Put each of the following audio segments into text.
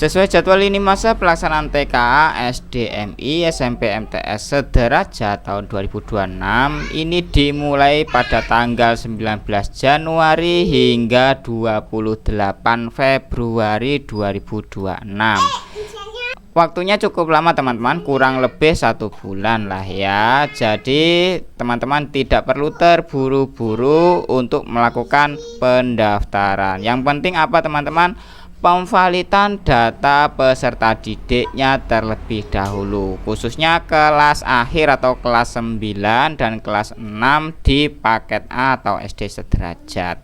Sesuai jadwal ini masa pelaksanaan TKA SDMI SMP MTS sederajat tahun 2026 ini dimulai pada tanggal 19 Januari hingga 28 Februari 2026. Waktunya cukup lama teman-teman, kurang lebih 1 bulan lah ya. Jadi teman-teman tidak perlu terburu-buru untuk melakukan pendaftaran. Yang penting apa teman-teman? Pemvalidan data peserta didiknya terlebih dahulu, khususnya kelas akhir atau kelas 9 dan kelas 6 di paket A atau SD sederajat.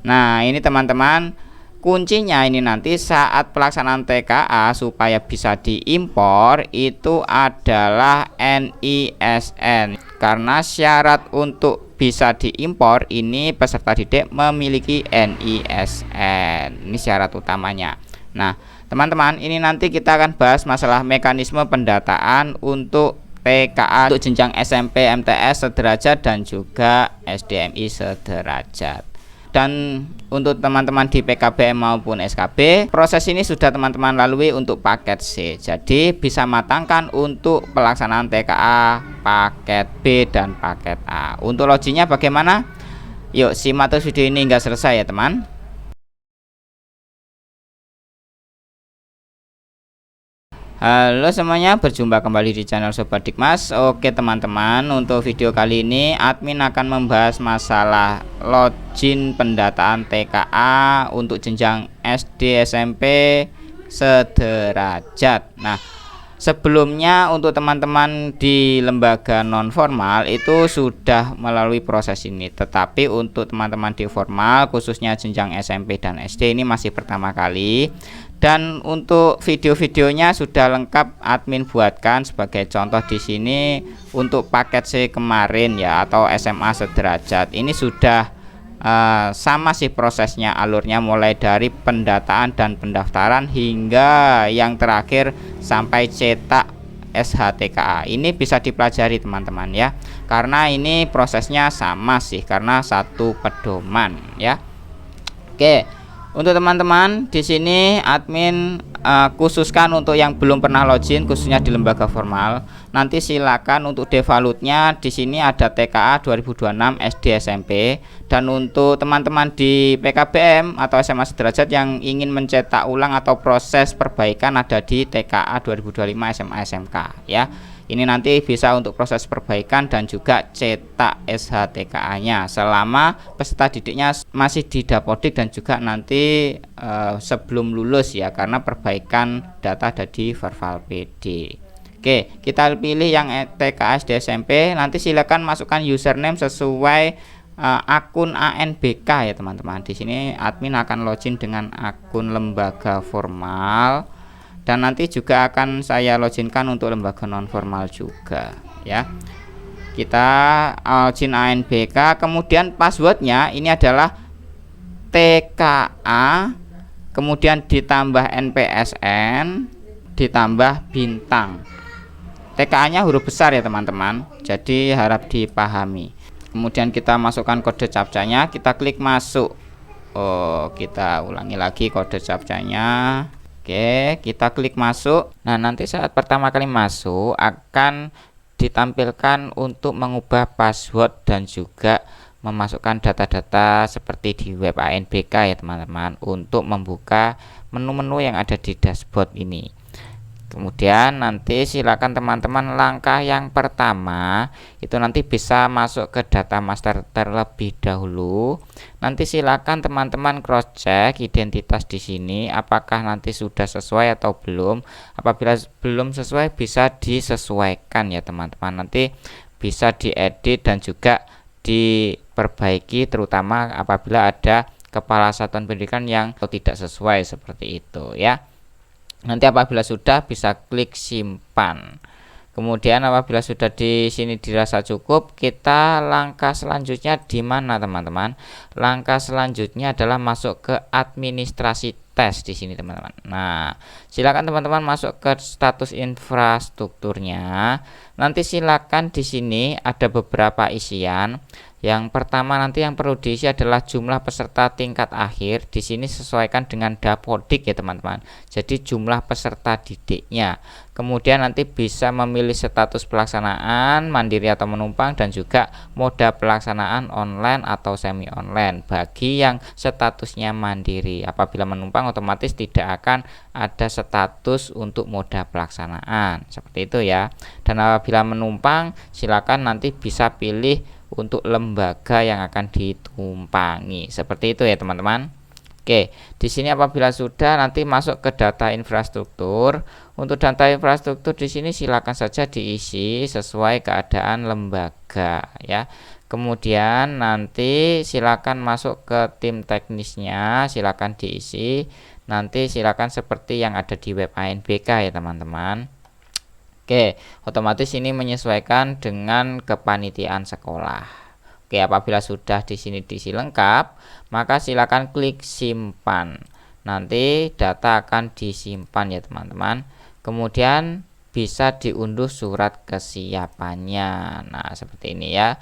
Nah ini teman-teman, kuncinya ini nanti saat pelaksanaan TKA supaya bisa diimpor itu adalah NISN, karena syarat untuk bisa diimpor ini peserta didik memiliki NISN. Ini syarat utamanya. Nah teman-teman, ini nanti kita akan bahas masalah mekanisme pendataan untuk TKA untuk jenjang SMP MTS sederajat dan juga SDMI sederajat. Dan untuk teman-teman di PKBM maupun SKB, proses ini sudah teman-teman lalui untuk paket C. Jadi bisa matangkan untuk pelaksanaan TKA paket B dan paket A. Untuk loginnya bagaimana? Yuk simak terus video ini hingga selesai ya teman. Halo semuanya, berjumpa kembali di channel Sobat Dikmas. Oke teman-teman, untuk video kali ini admin akan membahas masalah login pendataan TKA untuk jenjang SD SMP sederajat. Nah sebelumnya untuk teman-teman di lembaga non formal itu sudah melalui proses ini, tetapi untuk teman-teman di formal khususnya jenjang SMP dan SD ini masih pertama kali. Dan untuk video-videonya sudah lengkap admin buatkan sebagai contoh di sini untuk paket C kemarin ya, atau SMA sederajat. Ini sudah sama sih prosesnya, alurnya mulai dari pendataan dan pendaftaran hingga yang terakhir sampai cetak SHTKA. Ini bisa dipelajari teman-teman ya, karena ini prosesnya sama sih, karena satu pedoman ya. Oke, untuk teman-teman di sini admin khususkan untuk yang belum pernah login khususnya di lembaga formal, nanti silakan untuk devalutnya di sini ada TKA 2026 SD SMP. Dan untuk teman-teman di PKBM atau SMA sederajat yang ingin mencetak ulang atau proses perbaikan ada di TKA 2025 SMA SMK ya. Ini nanti bisa untuk proses perbaikan dan juga cetak SHTKA-nya selama peserta didiknya masih di Dapodik dan juga nanti sebelum lulus ya, karena perbaikan data ada di Verval PD. Oke, kita pilih yang TKA SD SMP. Nanti silakan masukkan username sesuai akun ANBK ya teman-teman. Di sini admin akan login dengan akun lembaga formal. Dan nanti juga akan saya loginkan untuk lembaga non formal juga ya. Kita login ANBK, kemudian passwordnya ini adalah TKA, kemudian ditambah NPSN, ditambah bintang. TKA nya huruf besar ya teman-teman, jadi harap dipahami. Kemudian kita masukkan kode captcha-nya, kita klik masuk. Kita ulangi lagi kode captcha-nya. Oke, kita klik masuk. Nah nanti saat pertama kali masuk akan ditampilkan untuk mengubah password dan juga memasukkan data-data seperti di web ANBK ya teman-teman, untuk membuka menu-menu yang ada di dashboard ini. Kemudian nanti silakan teman-teman langkah yang pertama itu nanti bisa masuk ke data master terlebih dahulu. Nanti silakan teman-teman cross check identitas di sini apakah nanti sudah sesuai atau belum. Apabila belum sesuai bisa disesuaikan ya teman-teman. Nanti bisa diedit dan juga diperbaiki, terutama apabila ada kepala satuan pendidikan yang tidak sesuai seperti itu ya. Nanti apabila sudah bisa klik simpan. Kemudian apabila sudah di sini dirasa cukup, kita langkah selanjutnya di mana teman-teman? Langkah selanjutnya adalah masuk ke administrasi tes di sini teman-teman. Nah, silakan teman-teman masuk ke status infrastrukturnya. Nanti silakan di sini ada beberapa isian. Yang pertama nanti yang perlu diisi adalah jumlah peserta tingkat akhir. Di sini sesuaikan dengan Dapodik ya teman-teman. Jadi jumlah peserta didiknya. Kemudian nanti bisa memilih status pelaksanaan mandiri atau menumpang dan juga moda pelaksanaan online atau semi online bagi yang statusnya mandiri. Apabila menumpang otomatis tidak akan ada status untuk moda pelaksanaan. Seperti itu ya. Dan apabila menumpang silakan nanti bisa pilih untuk lembaga yang akan ditumpangi. Seperti itu ya teman-teman. Oke, di sini apabila sudah nanti masuk ke data infrastruktur. Untuk data infrastruktur di sini silakan saja diisi sesuai keadaan lembaga ya. Kemudian nanti silakan masuk ke tim teknisnya, silakan diisi. Nanti silakan seperti yang ada di web ANBK ya teman-teman. Oke, otomatis ini menyesuaikan dengan kepanitiaan sekolah. Oke, apabila sudah di sini diisi lengkap, maka silakan klik simpan. Nanti data akan disimpan ya teman-teman. Kemudian bisa diunduh surat kesiapannya. Nah, seperti ini ya.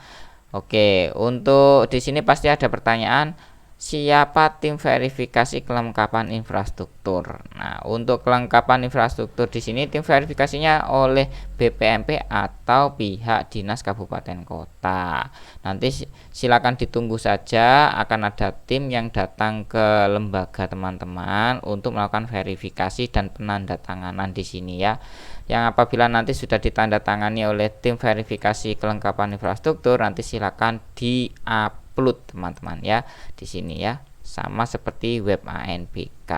Oke, untuk di sini pasti ada pertanyaan, siapa tim verifikasi kelengkapan infrastruktur? Nah, untuk kelengkapan infrastruktur di sini tim verifikasinya oleh BPMP atau pihak Dinas Kabupaten Kota. Nanti silakan ditunggu saja, akan ada tim yang datang ke lembaga teman-teman untuk melakukan verifikasi dan penandatanganan di sini ya. Yang apabila nanti sudah ditandatangani oleh tim verifikasi kelengkapan infrastruktur, nanti silakan di-upload teman-teman ya di sini ya, sama seperti web ANBK.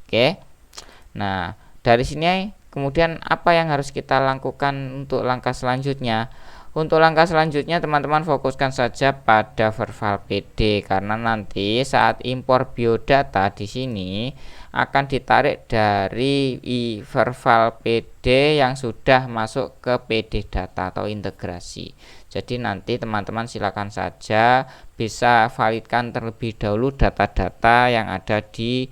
Oke. Nah, dari sini kemudian apa yang harus kita lakukan untuk langkah selanjutnya? Untuk langkah selanjutnya teman-teman fokuskan saja pada Verval PD karena nanti saat impor biodata di sini akan ditarik dari Verval PD yang sudah masuk ke PD data atau integrasi. Jadi nanti teman-teman silakan saja bisa validkan terlebih dahulu data-data yang ada di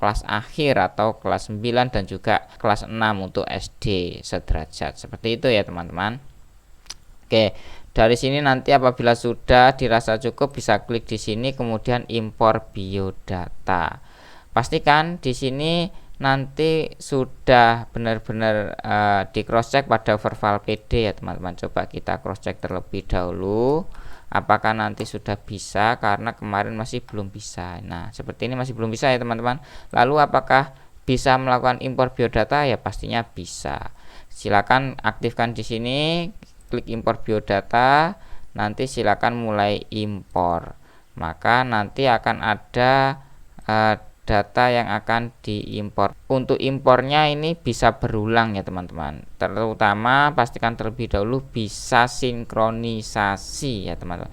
kelas akhir atau kelas 9 dan juga kelas 6 untuk SD sederajat. Seperti itu ya teman-teman. Oke, dari sini nanti apabila sudah dirasa cukup bisa klik di sini kemudian impor biodata. Pastikan di sini nanti sudah benar-benar di cross check pada Verval PD ya teman-teman. Coba kita cross check terlebih dahulu apakah nanti sudah bisa, karena kemarin masih belum bisa. Nah, seperti ini masih belum bisa ya teman-teman. Lalu apakah bisa melakukan impor biodata? Ya pastinya bisa. Silakan aktifkan di sini, klik impor biodata, nanti silakan mulai impor. Maka nanti akan ada data yang akan diimpor. Untuk impornya ini bisa berulang ya teman-teman. Terutama pastikan terlebih dahulu bisa sinkronisasi ya teman-teman.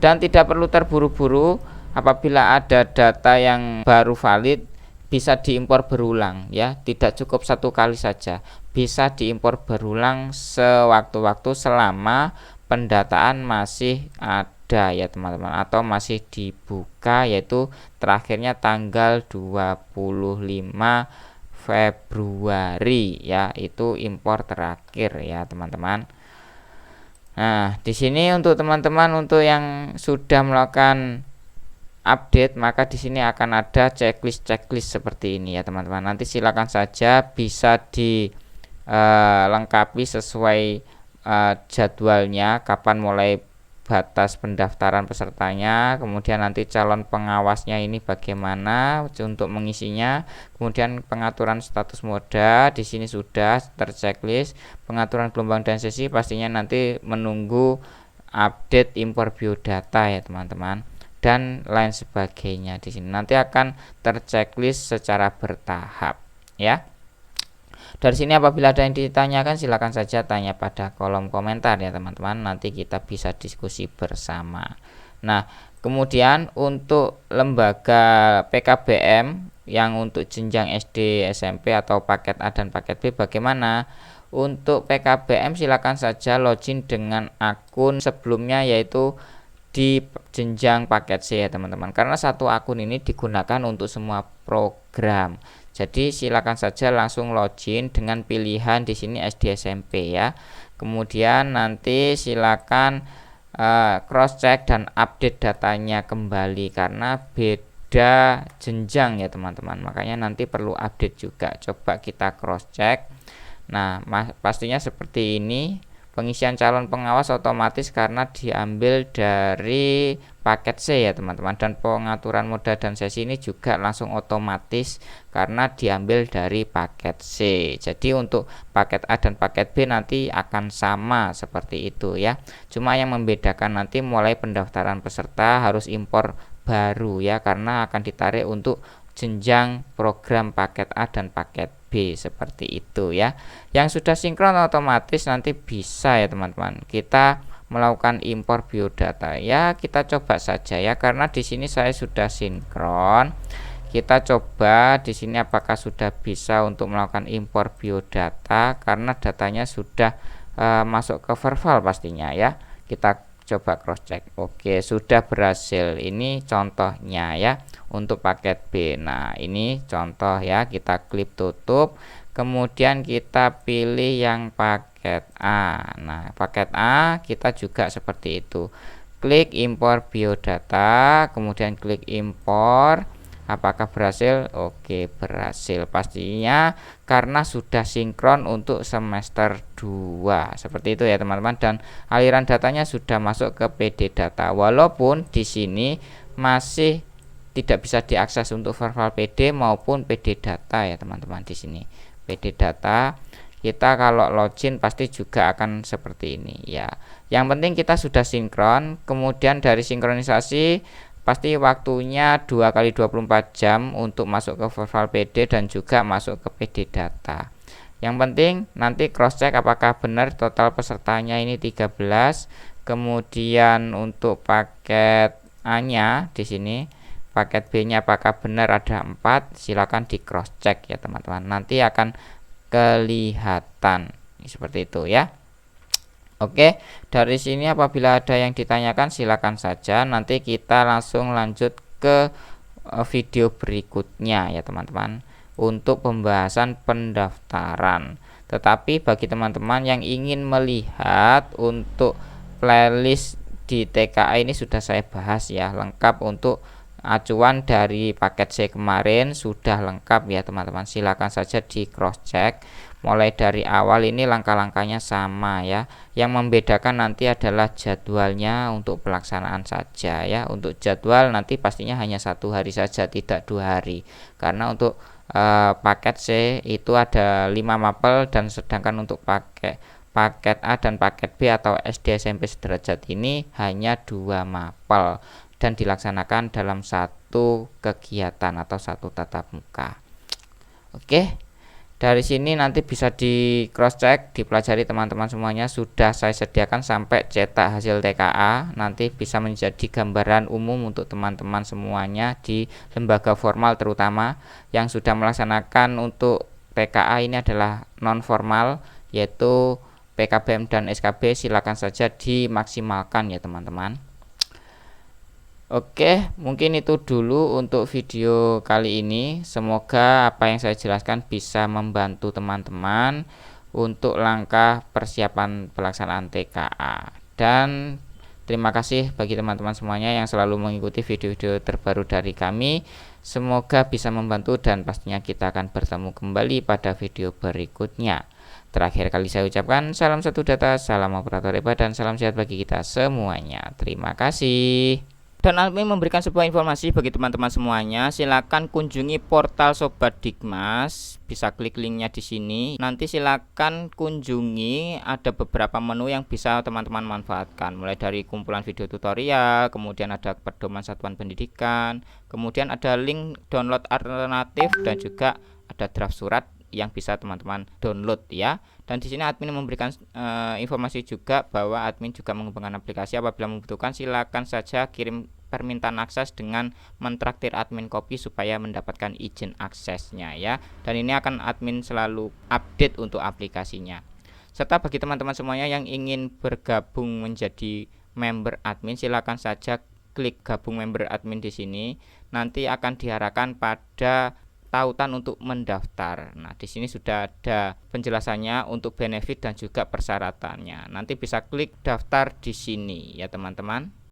Dan tidak perlu terburu-buru, apabila ada data yang baru valid bisa diimpor berulang ya, tidak cukup satu kali saja, bisa diimpor berulang sewaktu-waktu selama pendataan masih ada ya teman-teman, atau masih dibuka, yaitu terakhirnya tanggal 25 Februari ya, itu impor terakhir ya teman-teman. Nah, di sini untuk teman-teman untuk yang sudah melakukan update, maka di sini akan ada checklist seperti ini ya teman-teman. Nanti silakan saja bisa dilengkapi sesuai jadwalnya, kapan mulai batas pendaftaran pesertanya, kemudian nanti calon pengawasnya ini bagaimana untuk mengisinya, kemudian pengaturan status moda di sini sudah terchecklist, pengaturan gelombang dan sesi pastinya nanti menunggu update impor biodata ya teman-teman, dan lain sebagainya. Di sini nanti akan terchecklist secara bertahap ya. Dari sini apabila ada yang ditanyakan silakan saja tanya pada kolom komentar ya teman-teman, nanti kita bisa diskusi bersama. Nah, kemudian untuk lembaga PKBM yang untuk jenjang SD, SMP atau paket A dan paket B bagaimana? Untuk PKBM silakan saja login dengan akun sebelumnya, yaitu di jenjang paket C ya teman-teman, karena satu akun ini digunakan untuk semua program. Jadi silakan saja langsung login dengan pilihan di sini SD SMP ya. Kemudian nanti silakan cross check dan update datanya kembali karena beda jenjang ya teman-teman, makanya nanti perlu update juga. Coba kita cross check. Nah pastinya seperti ini, pengisian calon pengawas otomatis karena diambil dari paket C ya teman-teman, dan pengaturan moda dan sesi ini juga langsung otomatis karena diambil dari paket C. Jadi untuk paket A dan paket B nanti akan sama seperti itu ya, cuma yang membedakan nanti mulai pendaftaran peserta harus impor baru ya, karena akan ditarik untuk jenjang program paket A dan paket B seperti itu ya. Yang sudah sinkron otomatis nanti bisa ya teman-teman kita melakukan impor biodata ya. Kita coba saja ya, karena di sini saya sudah sinkron. Kita coba di sini apakah sudah bisa untuk melakukan impor biodata, karena datanya sudah masuk ke verbal pastinya ya. Kita coba cross check. Oke, sudah berhasil. Ini contohnya ya untuk paket B. Nah ini contoh ya, kita klik tutup, kemudian kita pilih yang paket A. Nah paket A kita juga seperti itu, klik impor biodata, kemudian klik impor. Apakah berhasil? Oke, berhasil pastinya karena sudah sinkron untuk semester 2 seperti itu ya teman-teman, dan aliran datanya sudah masuk ke PD data, walaupun di sini masih tidak bisa diakses untuk verbal PD maupun PD data ya teman-teman. Di sini PD data kita kalau login pasti juga akan seperti ini ya. Yang penting kita sudah sinkron, kemudian dari sinkronisasi pasti waktunya 2x24 jam untuk masuk ke verbal PD dan juga masuk ke PD data. Yang penting nanti cross check apakah benar total pesertanya ini 13. Kemudian untuk paket A-nya di sini, paket B-nya apakah benar ada 4. Silakan di cross check ya teman-teman. Nanti akan kelihatan seperti itu ya. Oke, dari sini apabila ada yang ditanyakan silakan saja, nanti kita langsung lanjut ke video berikutnya ya teman-teman untuk pembahasan pendaftaran. Tetapi bagi teman-teman yang ingin melihat untuk playlist di TKA ini sudah saya bahas ya, lengkap untuk acuan dari paket C kemarin sudah lengkap ya teman-teman. Silakan saja di cross check. Mulai dari awal ini langkah-langkahnya sama ya. Yang membedakan nanti adalah jadwalnya untuk pelaksanaan saja ya. Untuk jadwal nanti pastinya hanya 1 hari saja, tidak 2 hari. Karena untuk paket C itu ada 5 mapel, dan sedangkan untuk paket A dan paket B atau SD SMP sederajat ini hanya 2 mapel dan dilaksanakan dalam satu kegiatan atau satu tatap muka. Oke. Dari sini nanti bisa di cross check, dipelajari teman-teman semuanya. Sudah saya sediakan sampai cetak hasil TKA, nanti bisa menjadi gambaran umum untuk teman-teman semuanya di lembaga formal, terutama yang sudah melaksanakan untuk TKA ini adalah non formal yaitu PKBM dan SKB. Silakan saja dimaksimalkan ya teman-teman. Oke, mungkin itu dulu untuk video kali ini. Semoga apa yang saya jelaskan bisa membantu teman-teman untuk langkah persiapan pelaksanaan TKA. Dan terima kasih bagi teman-teman semuanya yang selalu mengikuti video-video terbaru dari kami. Semoga bisa membantu dan pastinya kita akan bertemu kembali pada video berikutnya. Terakhir kali saya ucapkan salam satu data, salam operator hebat, dan salam sehat bagi kita semuanya. Terima kasih. Dan admin memberikan sebuah informasi bagi teman-teman semuanya. Silakan kunjungi portal Sobat Dikmas, bisa klik linknya di sini. Nanti silakan kunjungi, ada beberapa menu yang bisa teman-teman manfaatkan, mulai dari kumpulan video tutorial, kemudian ada pedoman satuan pendidikan, kemudian ada link download alternatif, dan juga ada draft surat yang bisa teman-teman download ya. Dan di sini admin memberikan informasi juga bahwa admin juga mengembangkan aplikasi. Apabila membutuhkan silakan saja kirim permintaan akses dengan mentraktir admin kopi supaya mendapatkan izin aksesnya ya. Dan ini akan admin selalu update untuk aplikasinya. Serta bagi teman-teman semuanya yang ingin bergabung menjadi member admin, silakan saja klik gabung member admin di sini. Nanti akan diarahkan pada tautan untuk mendaftar. Nah, di sini sudah ada penjelasannya untuk benefit dan juga persyaratannya. Nanti bisa klik daftar di sini ya teman-teman.